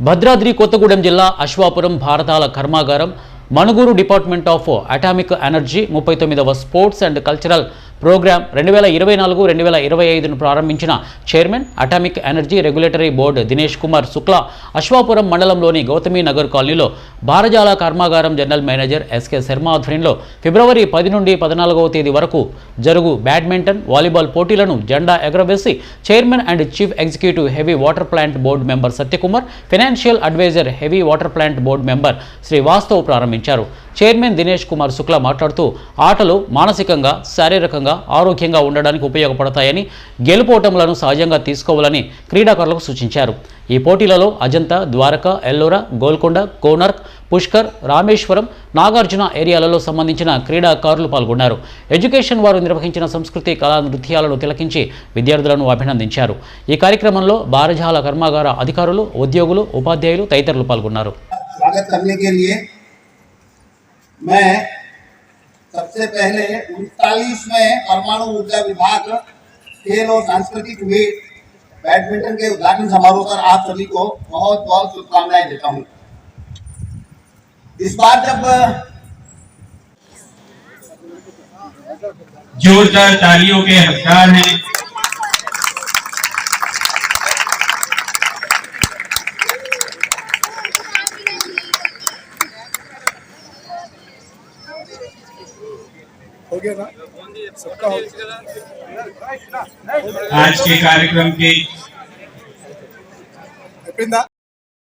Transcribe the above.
భద్రాద్రి కొత్తగూడెం జిల్లా అశ్వాపురం భారతాల కర్మాగారం Manuguru department of atomic energy 39వ స్పోర్ట్స్ అండ్ కల్చరల్ ప్రోగ్రామ్ 2024-2025ను ప్రారంభించిన chairman atomic energy regulatory board Dinesh Kumar Shukla Ashwapuram మండలంలోని గౌతమి నగర్ కాలనీలో భారజాల కర్మాగారం జనరల్ మేనేజర్ ఎస్కే శర్మ ఆధ్వర్యంలో ఫిబ్రవరి 10 నుండి 14వ తేదీ వరకు జరుగు బ్యాడ్మింటన్ వాలీబాల్ పోటీలను జెండా ఎగరవేసి chairman and chief executive heavy water plant board member Satyakumar, financial adviser heavy water plant board member Srivastav ప్రారంభించారు. చైర్మన్ దినేష్ కుమార్ శుక్లా మాట్లాడుతూ ఆటలు మానసికంగా, శారీరకంగా ఆరోగ్యంగా ఉండడానికి ఉపయోగపడతాయని, గెలుపోటములను సహజంగా తీసుకోవాలని క్రీడాకారులకు సూచించారు. ఈ పోటీలలో అజంతా, ద్వారకా, ఎల్లోరా, గోల్కొండ, కోనర్క్, పుష్కర్, రామేశ్వరం, నాగార్జున ఏరియాలలో సంబంధించిన క్రీడాకారులు పాల్గొన్నారు. ఎడ్యుకేషన్ వారు నిర్వహించిన సంస్కృతి కళా నృత్యాలను తిలకించి విద్యార్థులను అభినందించారు. ఈ కార్యక్రమంలో భారజాల కర్మాగార అధికారులు, ఉద్యోగులు, ఉపాధ్యాయులు తదితరులు పాల్గొన్నారు. मैं सबसे पहले 39वें परमाणु ऊर्जा विभाग खेल और सांस्कृतिक मीट बैडमिंटन के उद्घाटन समारोह पर आप सभी को बहुत बहुत शुभकामनाएं देता हूं। इस बार जब जोरदार तालियों के हकदार हैं हो गया ना सबका आज के कार्यक्रम के